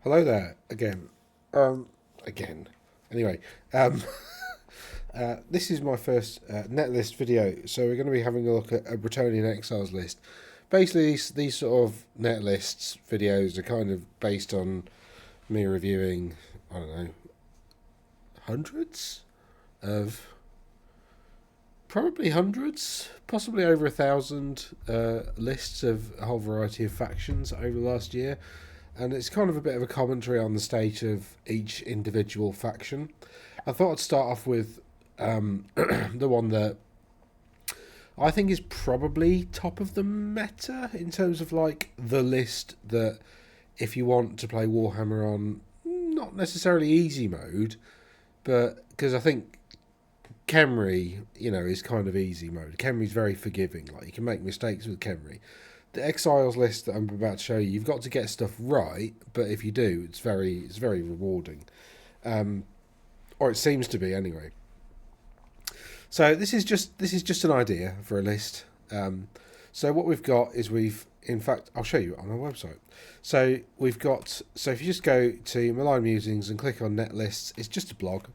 Hello there again. Again. Anyway, um, this is my first net list video, so we're going to be having a look at a Bretonnian Exiles list. Basically, these sort of net lists videos are kind of based on me reviewing, I don't know, hundreds of, probably hundreds, possibly over 1,000 lists of a whole variety of factions over the last year. And it's kind of a bit of a commentary on the state of each individual faction. I thought I'd start off with the one that I think is probably top of the meta in terms of like the list that if you want to play Warhammer on not necessarily easy mode, but because I think Khemri, is kind of easy mode. Khemri's very forgiving. Like you can make mistakes with Khemri. The Exiles list that I'm about to show you, you've got to get stuff right, but if you do, it's very rewarding, or it seems to be anyway. So this is just an idea for a list. So what we've got is in fact I'll show you it on our website. So if you just go to Malign Musings and click on net lists, it's just a blog.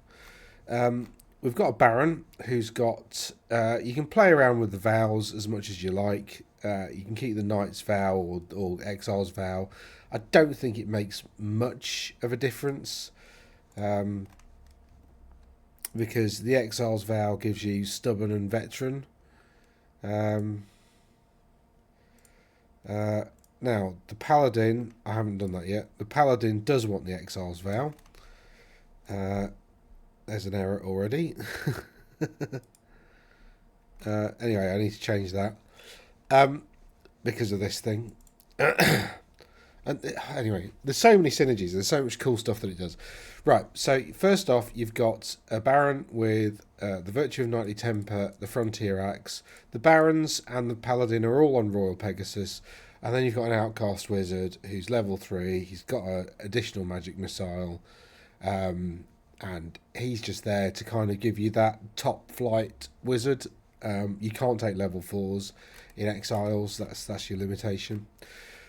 We've got a Baron who's got you can play around with the vows as much as you like. You can keep the Knight's Vow or Exile's Vow. I don't think it makes much of a difference because the Exile's Vow gives you Stubborn and Veteran. Now, the Paladin, I haven't done that yet. The Paladin does want the Exile's Vow. There's an error already. Anyway, I need to change that. Because of this thing. And anyway, there's so many synergies. There's so much cool stuff that it does. Right, so first off, you've got a Baron with the Virtue of Knightly Temper, the Frontier Axe. The Barons and the Paladin are all on Royal Pegasus. And then you've got an Outcast Wizard who's level 3. He's got an additional magic missile. And he's just there to kind of give you that top flight wizard. You can't take level 4s in Exiles. That's your limitation.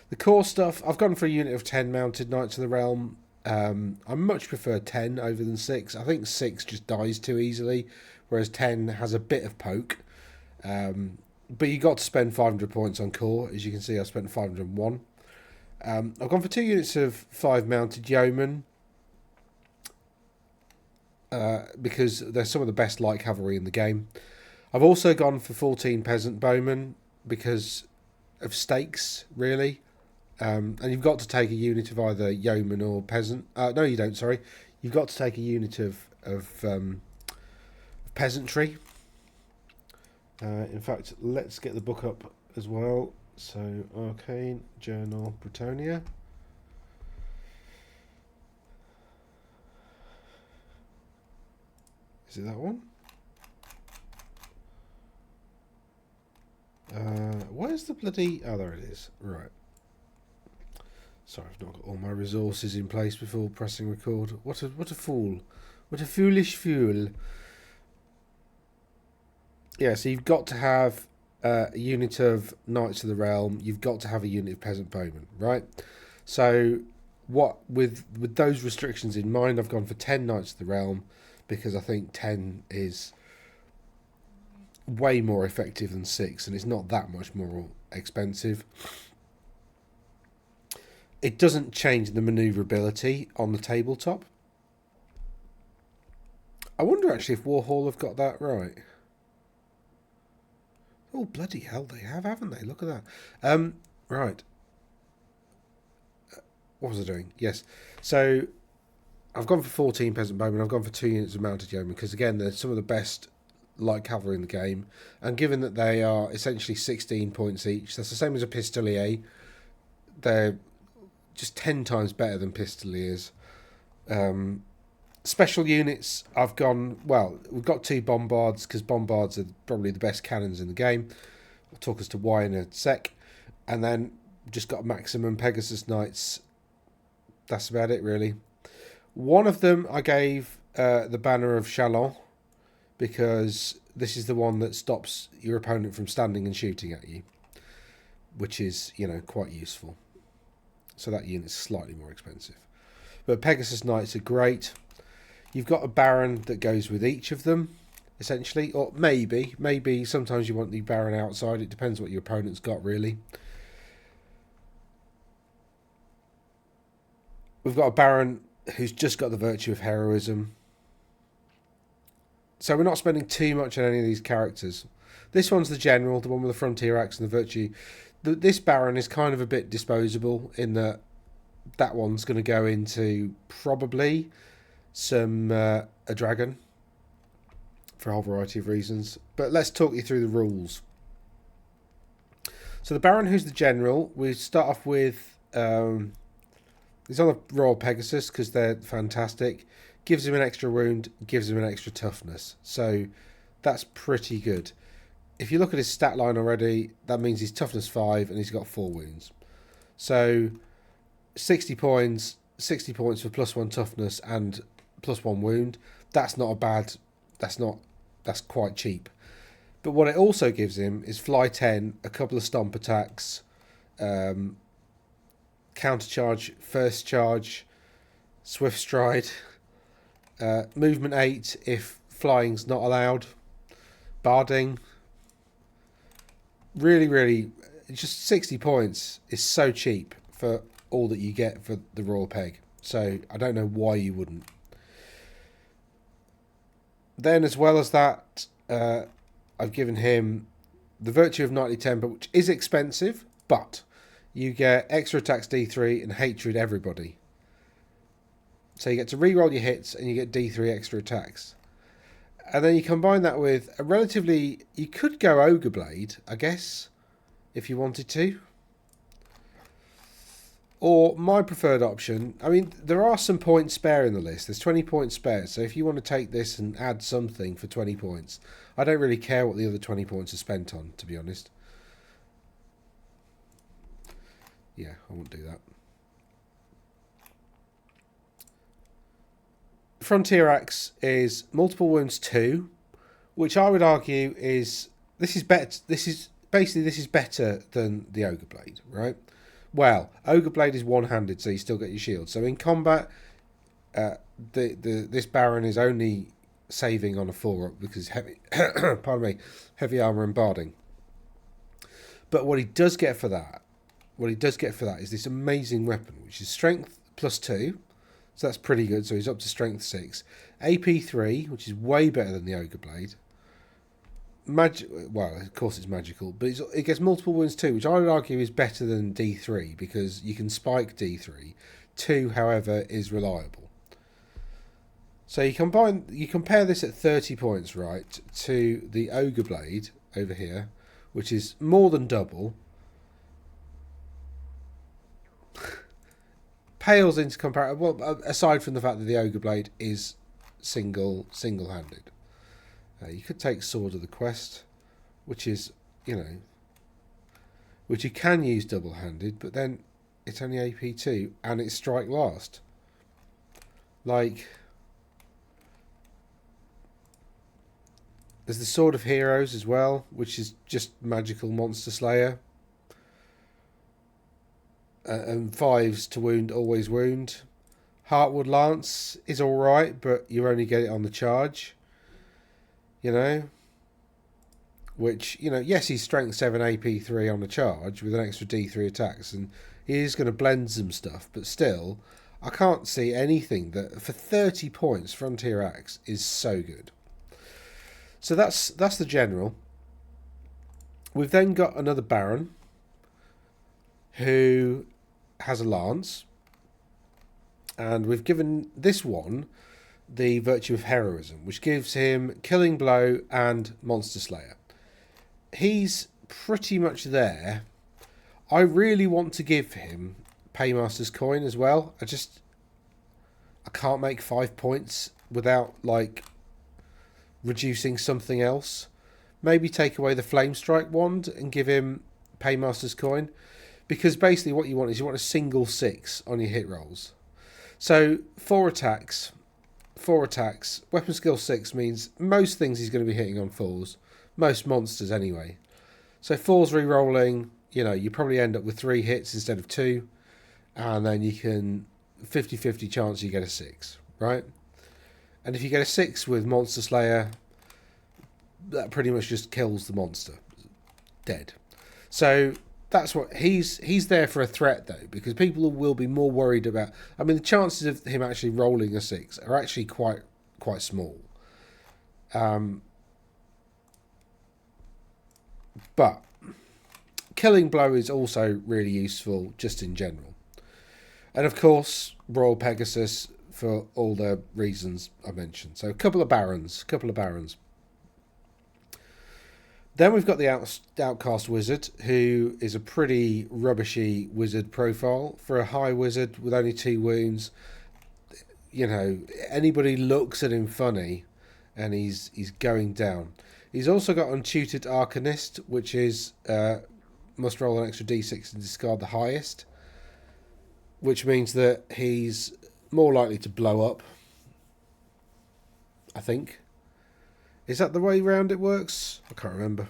The core stuff, I've gone for a unit of 10 mounted Knights of the Realm. I much prefer 10 over than 6. I think 6 just dies too easily, whereas 10 has a bit of poke. But you got to spend 500 points on core. As you can see, I spent 501. I've gone for 2 units of 5 mounted yeomen. Because they're some of the best light cavalry in the game. I've also gone for 14 peasant bowmen because of stakes, really. And you've got to take a unit of either yeoman or peasant. No, you don't. Sorry, you've got to take a unit of peasantry. In fact, let's get the book up as well. So, Arcane Journal Bretonnia. Is it that one? Where's the bloody... Oh, there it is. Right. Sorry, I've not got all my resources in place before pressing record. What a fool. What a foolish fool. Yeah, so you've got to have a unit of Knights of the Realm. You've got to have a unit of Peasant Bowmen, right? So what with those restrictions in mind, I've gone for 10 Knights of the Realm because I think 10 is way more effective than 6 and it's not that much more expensive. It doesn't change the manoeuvrability on the tabletop. I wonder actually if Warhol have got that right. Oh, bloody hell, they have, haven't they? Look at that. Right. What was I doing? Yes. So I've gone for 14 peasant bowmen. I've gone for 2 units of mounted yeomen because, again, they're some of the best light cavalry in the game. And given that they are essentially 16 points each, that's the same as a pistolier. They're just 10 times better than pistoliers. Special units, I've gone... Well, we've got 2 Bombards because Bombards are probably the best cannons in the game. I'll talk as to why in a sec. And then just got maximum Pegasus Knights. That's about it, really. One of them I gave the Banner of Chalon because this is the one that stops your opponent from standing and shooting at you, which is, quite useful. So that unit's slightly more expensive. But Pegasus Knights are great. You've got a Baron that goes with each of them, essentially. Or maybe sometimes you want the Baron outside. It depends what your opponent's got, really. We've got a Baron who's just got the virtue of heroism. So we're not spending too much on any of these characters. This one's the general, the one with the frontier axe and the virtue. This Baron is kind of a bit disposable in that one's going to go into probably a dragon for a whole variety of reasons. But let's talk you through the rules. So the Baron, who's the general, we start off with... he's on the Royal Pegasus because they're fantastic. Gives him an extra wound, gives him an extra toughness. So that's pretty good. If you look at his stat line already, that means he's toughness 5 and he's got 4 wounds. So 60 points for +1 toughness and +1 wound. That's not a bad... That's quite cheap. But what it also gives him is fly 10, a couple of stomp attacks, counter charge, first charge, swift stride, movement 8 if flying's not allowed, barding. Really, just 60 points is so cheap for all that you get for the Royal Peg. So I don't know why you wouldn't. Then, as well as that, I've given him the Virtue of Knightly Temper, which is expensive, but you get extra attacks D3 and hatred everybody. So you get to reroll your hits and you get D3 extra attacks. And then you combine that with a relatively... You could go Ogre Blade, I guess, if you wanted to. Or my preferred option, I mean, there are some points spare in the list. There's 20 points spare. So if you want to take this and add something for 20 points, I don't really care what the other 20 points are spent on, to be honest. Yeah, I won't do that. Frontier Axe is multiple wounds 2, which I would argue is better. This is better than the Ogre Blade, right? Well, Ogre Blade is one-handed, so you still get your shield. So in combat, this Baron is only saving on a 4-up because heavy, heavy armor and barding. But what he does get for that, is this amazing weapon, which is strength +2. So that's pretty good. So he's up to strength 6. AP 3, which is way better than the Ogre Blade. Well, of course it's magical, but it gets multiple wounds 2, which I would argue is better than D3 because you can spike D3. 2, however, is reliable. So you compare this at 30 points, right, to the Ogre Blade over here, which is more than double. Pales into comparison. Well, aside from the fact that the Ogre Blade is single-handed. You could take Sword of the Quest, which is, which you can use double-handed, but then it's only AP 2 and it's strike last. Like, there's the Sword of Heroes as well, which is just magical monster slayer. And 5s to wound, always wound. Heartwood Lance is alright, but you only get it on the charge. Which, yes, he's strength 7, AP 3 on the charge with an extra D3 attacks, and he is going to blend some stuff, but still, I can't see anything that, for 30 points, Frontier Axe is so good. So that's the general. We've then got another Baron, who has a lance, and we've given this one the Virtue of Heroism, which gives him Killing Blow and Monster Slayer. He's pretty much there. I really want to give him Paymaster's Coin as well. I can't make 5 points without, reducing something else. Maybe take away the Flame Strike Wand and give him Paymaster's Coin. Because basically what you want is a single 6 on your hit rolls. So 4 attacks. Weapon skill 6 means most things he's going to be hitting on 4s. Most monsters anyway. So 4s re-rolling, you probably end up with 3 hits instead of 2. And then you can 50-50 chance you get a 6, right? And if you get a 6 with Monster Slayer, that pretty much just kills the monster. Dead. So that's what he's there for a threat, though, because people will be more worried about. I mean, the chances of him actually rolling a 6 are actually quite small. But Killing Blow is also really useful just in general. And of course, Royal Pegasus for all the reasons I mentioned. So a couple of barons. Then we've got the Outcast Wizard, who is a pretty rubbishy wizard profile. For a high wizard with only 2 wounds, you know, anybody looks at him funny and he's going down. He's also got Untutored Arcanist, which is must roll an extra d6 and discard the highest, which means that he's more likely to blow up, I think. Is that the way round it works? I can't remember.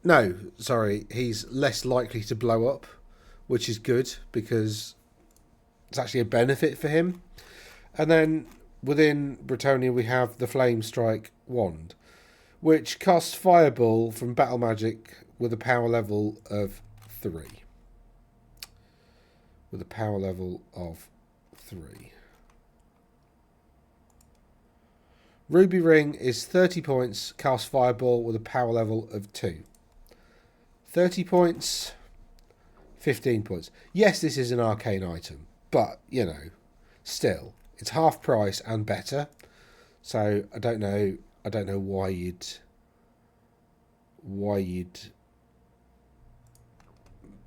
No, sorry. He's less likely to blow up, which is good because it's actually a benefit for him. And then within Bretonnia we have the Flame Strike Wand, which casts Fireball from Battle Magic with a power level of 3. With a power level of 3. Ruby Ring is 30 points, cast Fireball with a power level of 2. 30 points, 15 points. Yes, this is an arcane item, but, you know, still, it's half price and better. So I don't know why you'd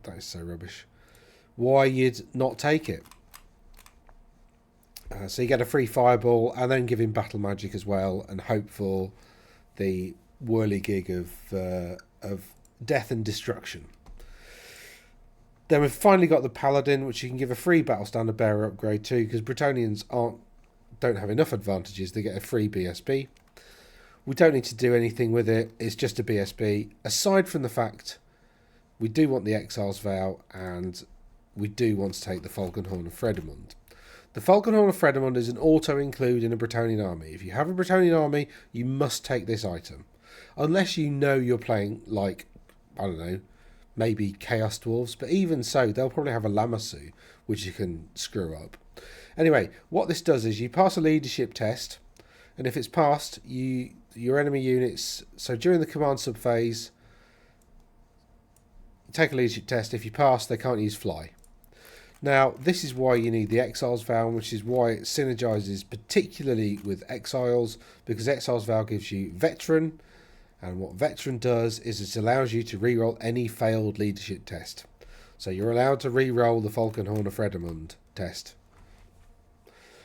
that is so rubbish. Why you'd not take it. So you get a free Fireball and then give him Battle Magic as well and hope for the whirligig of death and destruction. Then we've finally got the Paladin, which you can give a free Battle Standard Bearer upgrade to, because Bretonnians don't have enough advantages. They get a free BSB. We don't need to do anything with it. It's just a BSB. Aside from the fact we do want the Exiles Vow and we do want to take the Falconhorn of Fredemund. The Falconhorn of Fredemund is an auto-include in a Bretonnian army. If you have a Bretonnian army, you must take this item. Unless you know you're playing, like, I don't know, maybe Chaos Dwarves. But even so, they'll probably have a Lamassu, which you can screw up. Anyway, what this does is you pass a leadership test. And if it's passed, your enemy units... So during the command sub-phase, take a leadership test. If you pass, they can't use fly. Now, this is why you need the Exiles Vow, which is why it synergizes particularly with Exiles, because Exiles Vow gives you Veteran, and what Veteran does is it allows you to reroll any failed leadership test. So you're allowed to reroll the Falconhorn of Fredemund test,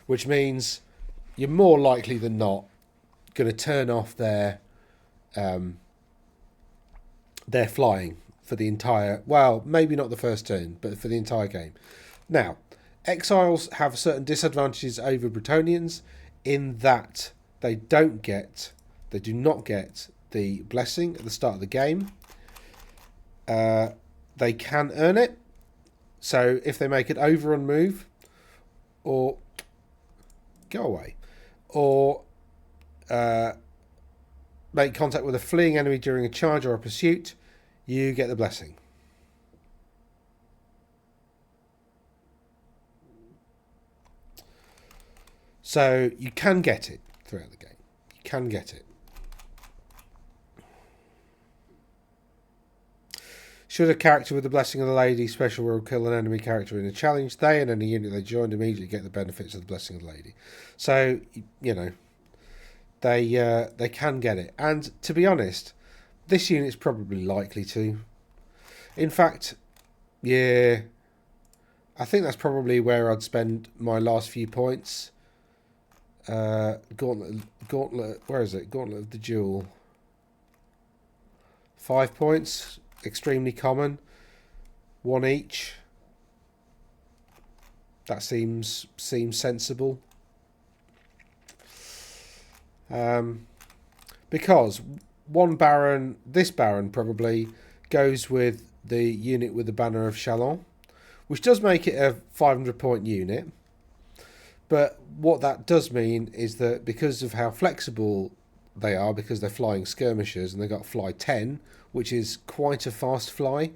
which means you're more likely than not going to turn off their flying for the entire, well, maybe not the first turn, but for the entire game. Now, Exiles have certain disadvantages over Bretonnians in that they do not get the blessing at the start of the game. They can earn it. So if they make an overrun move, or go away, or make contact with a fleeing enemy during a charge or a pursuit, you get the blessing. So you can get it throughout the game. You can get it. Should a character with the blessing of the lady special rule kill an enemy character in a challenge, they and any unit they joined immediately get the benefits of the blessing of the lady. So, you know, they can get it. And to be honest, this unit's probably likely to. In fact, yeah, I think that's probably where I'd spend my last few points. Gauntlet, where is it? Gauntlet of the Jewel. 5 points, extremely common. 1 each. That seems sensible. Because one Baron, this Baron probably goes with the unit with the banner of Chalon, which does make it a 500-point unit. But what that does mean is that because of how flexible they are, because they're flying skirmishers and they've got fly 10, which is quite a fast fly.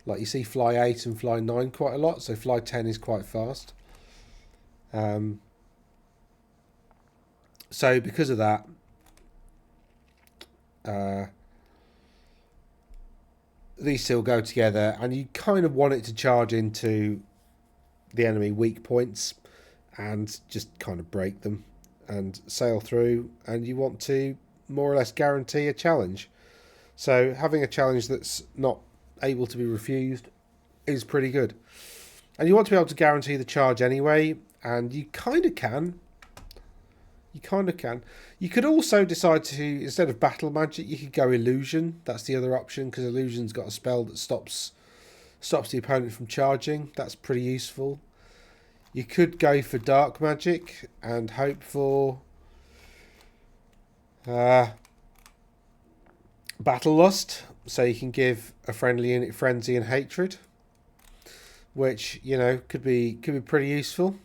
Like you see fly 8 and fly 9 quite a lot, so fly 10 is quite fast. So because of that, these two will go together, and you kind of want it to charge into the enemy weak points and just kind of break them and sail through, and you want to more or less guarantee a challenge. So having a challenge that's not able to be refused is pretty good. And you want to be able to guarantee the charge anyway, and you kind of can. You could also decide to, instead of battle magic, you could go illusion. That's the other option, because illusion's got a spell that stops the opponent from charging. That's pretty useful. You could go for dark magic and hope for battle lust, so you can give a friendly unit frenzy and hatred, which, you know, could be pretty useful.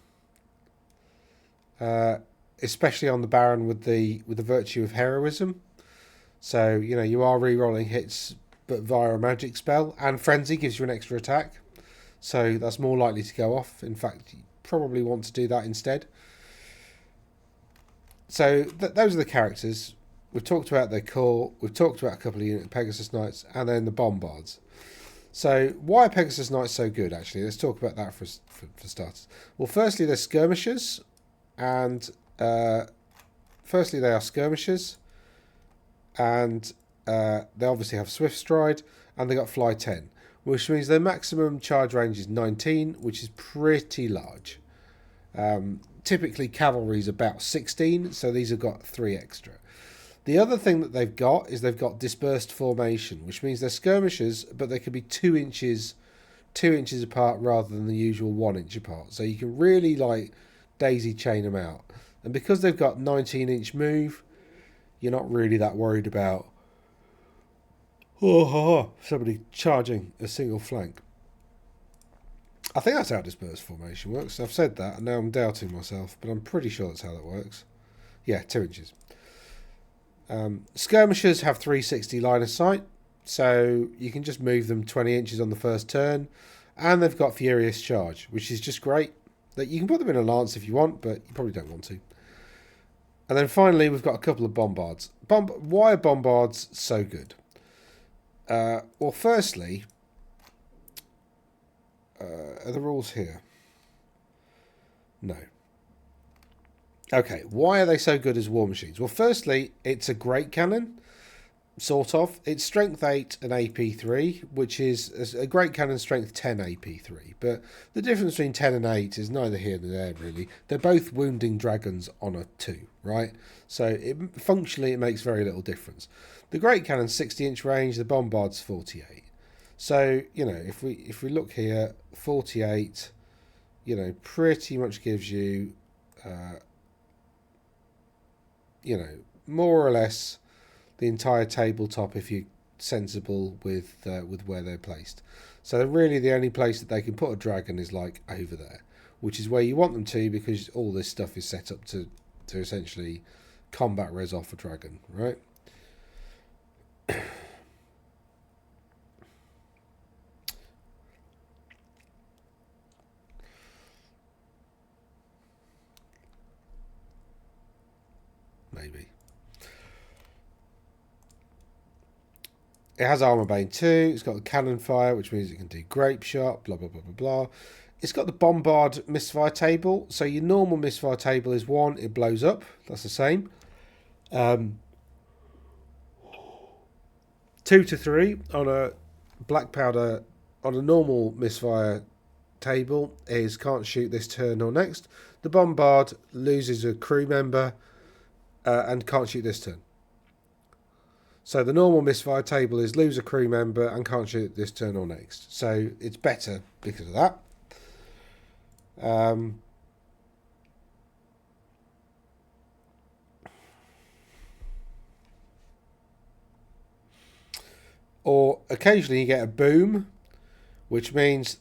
Especially on the Baron with the virtue of heroism. So, you know, you are re-rolling hits but via a magic spell, and frenzy gives you an extra attack. So that's more likely to go off. In fact, you probably want to do that instead. So those are the characters. We've talked about their core. We've talked about a couple of unit Pegasus Knights, and then the Bombards. So why are Pegasus Knights so good, actually? Let's talk about that for starters. Well, firstly, they're skirmishers, and firstly, they are skirmishers, and they obviously have Swift Stride, and they got Fly 10, which means their maximum charge range is 19, which is pretty large. Typically, cavalry is about 16, so these have got 3 extra. The other thing that they've got is they've got dispersed formation, which means they're skirmishers, but they can be 2 inches apart rather than the usual 1 inch apart. So you can really like daisy chain them out. And because they've got 19-inch move, you're not really that worried about somebody charging a single flank. I think that's how dispersed formation works. I've said that, and now I'm doubting myself, but I'm pretty sure that's how that works. Yeah, 2 inches. Skirmishers have 360 line of sight, so you can just move them 20 inches on the first turn, and they've got Furious Charge, which is just great. That you can put them in a lance if you want, but you probably don't want to. And then finally, we've got a couple of Bombards. Why are Bombards so good? Well, firstly, are the rules here? No. Okay, why are they so good as war machines? Well, firstly, it's a great cannon, sort of. It's strength 8 and AP 3, which is a great cannon strength 10 AP 3. But the difference between 10 and 8 is neither here nor there, really. They're both wounding dragons on a 2, right? So functionally, it makes very little difference. The great cannon's 60-inch range, the Bombard's 48. So, you know, if we look here, 48, you know, pretty much gives you, you know, more or less the entire tabletop if you're sensible with where they're placed. So really the only place that they can put a dragon is like over there, which is where you want them to, because all this stuff is set up to essentially combat res off a dragon, right? Maybe. It has armor bane 2. It's got the cannon fire, which means it can do grape shot, blah, blah, blah, blah, blah. It's got the bombard misfire table. So your normal misfire table is 1, it blows up. That's the same. 2 to 3 on a black powder, on a normal misfire table is can't shoot this turn or next. The bombard loses a crew member and can't shoot this turn. So the normal misfire table is lose a crew member and can't shoot this turn or next. So it's better because of that. Or occasionally you get a boom, which means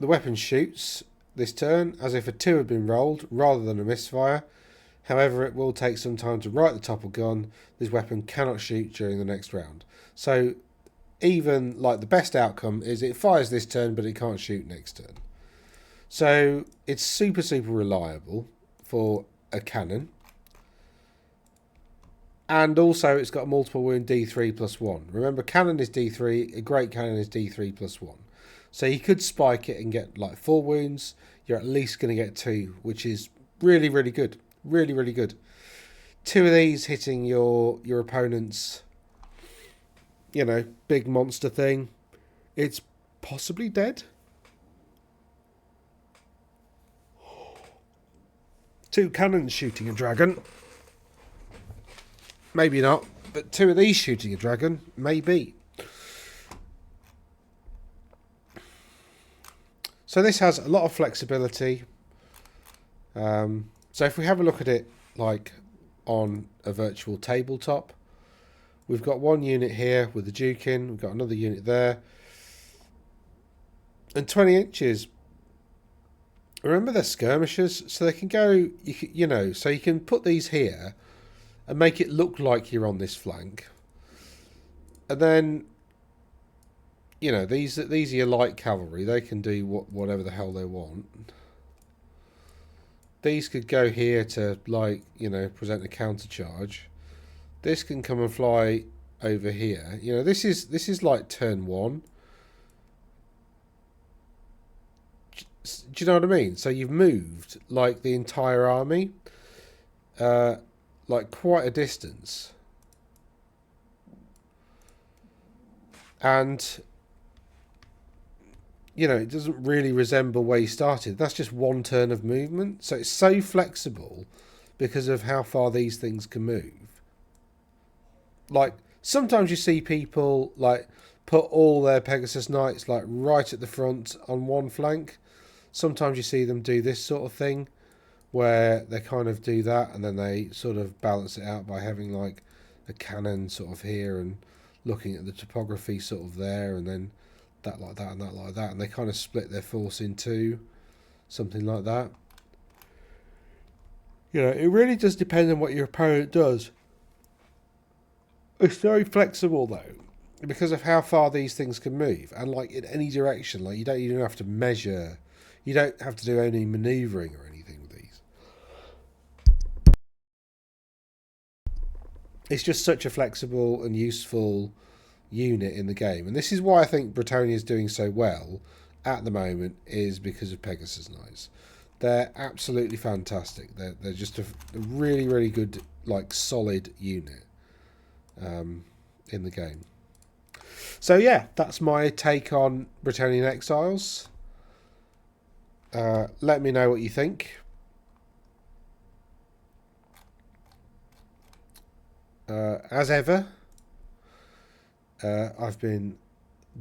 the weapon shoots this turn as if a 2 had been rolled rather than a misfire. However, it will take some time to right the topple gun. This weapon cannot shoot during the next round. So even like the best outcome is it fires this turn, but it can't shoot next turn. So it's super, super reliable for a cannon. And also it's got a multiple wound D3 plus 1. Remember, cannon is D3, a great cannon is D3 plus 1. So you could spike it and get like 4 wounds. You're at least going to get 2, which is really, really good. Really, really good. 2 of these hitting your opponent's, you know, big monster thing. It's possibly dead. 2 cannons shooting a dragon. Maybe not, but 2 of these shooting a dragon, maybe. So this has a lot of flexibility. So if we have a look at it like on a virtual tabletop, we've got one unit here with the Duke in, we've got another unit there, and 20 inches. Remember they're skirmishers, so they can go, you know, so you can put these here and make it look like you're on this flank. And then, you know, these are your light cavalry. They can do whatever the hell they want. These could go here to, like, you know, present a counter charge. This can come and fly over here. You know, this is like turn 1. Do you know what I mean? So you've moved like the entire army, like quite a distance, and you know, it doesn't really resemble where you started. That's just one turn of movement. So it's so flexible because of how far these things can move. Like, sometimes you see people, like, put all their Pegasus Knights, like, right at the front on one flank. Sometimes you see them do this sort of thing, where they kind of do that, and then they sort of balance it out by having, like, a cannon sort of here, and looking at the topography sort of there, and then that like that and that like that, and they kind of split their force in 2, something like that. You know, it really does depend on what your opponent does. It's very flexible though, because of how far these things can move, and like in any direction. Like, you don't even have to measure, you don't have to do any manoeuvring or anything with these. It's just such a flexible and useful unit in the game, and this is why I think Bretonnia is doing so well at the moment, is because of Pegasus Knights. They're absolutely fantastic. They're just a really, really good, like, solid unit in the game. So yeah, that's my take on Bretonnian Exiles. Let me know what you think. As ever, I've been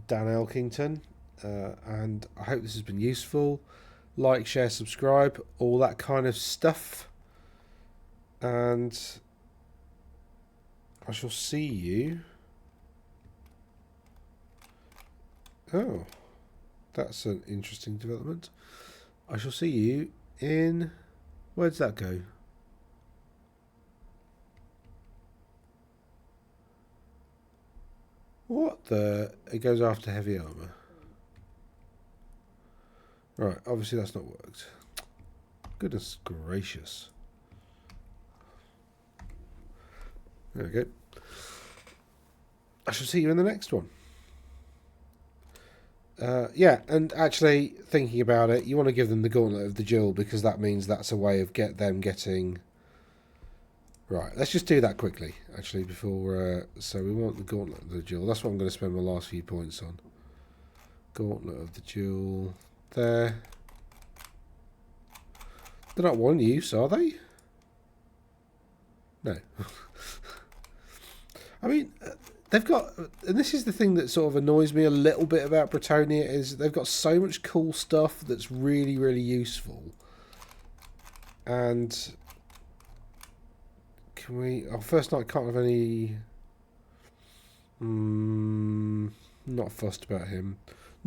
Dan Elkington, and I hope this has been useful. Like, share, subscribe, all that kind of stuff. And I shall see you. Oh, that's an interesting development. I shall see you in... Where does that go? What the... It goes after heavy armour. Right, obviously that's not worked. Goodness gracious. There we go. I shall see you in the next one. Yeah, and actually, thinking about it, you want to give them the Gauntlet of the Duel, because that means that's a way of them getting... Right, let's just do that quickly, actually, before... so we want the Gauntlet of the Duel. That's what I'm going to spend my last few points on. Gauntlet of the Duel. There. They're not one use, are they? No. I mean... They've got, and this is the thing that sort of annoys me a little bit about Bretonnia, is they've got so much cool stuff that's really, really useful. And can we... Our first night can't have any... not fussed about him.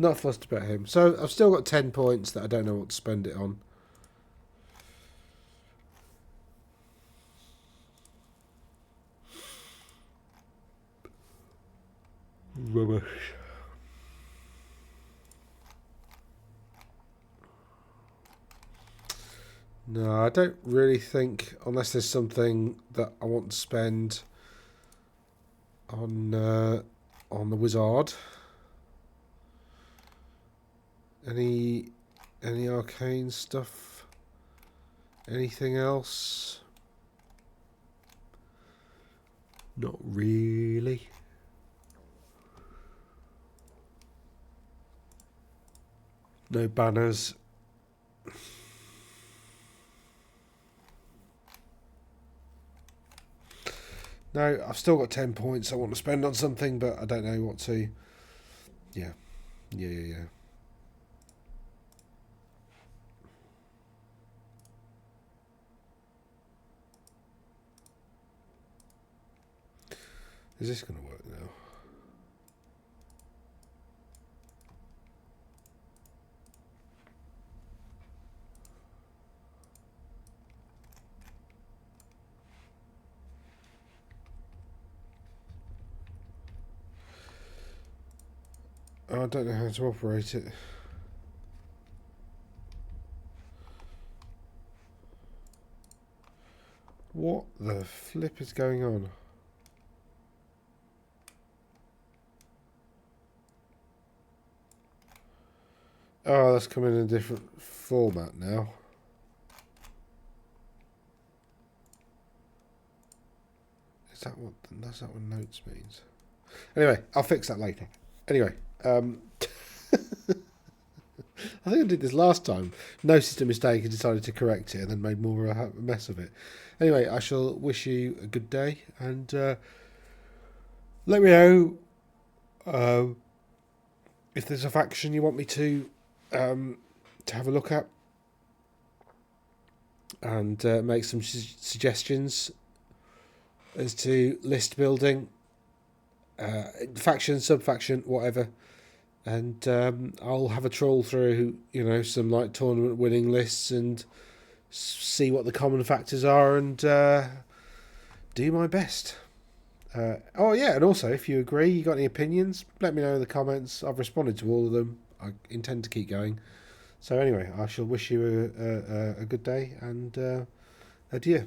Not fussed about him. So I've still got 10 points that I don't know what to spend it on. Rubbish. No, I don't really think, unless there's something that I want to spend on the wizard. Any arcane stuff? Anything else? Not really. No banners. No, I've still got 10 points I want to spend on something, but I don't know what to. Yeah. Is this going to work now? Oh, I don't know how to operate it. What the flip is going on? Oh, that's coming in a different format now. That's not what notes means. Anyway, I'll fix that later. Anyway, I think I did this last time. Noticed a mistake and decided to correct it and then made more of a mess of it. Anyway, I shall wish you a good day and let me know if there's a faction you want me to have a look at and make some suggestions as to list building, faction, sub-faction, whatever. And I'll have a troll through, some like tournament winning lists and see what the common factors are and do my best. Oh yeah, and also if you agree, you got any opinions, let me know in the comments. I've responded to all of them. I intend to keep going. So anyway, I shall wish you a good day and adieu.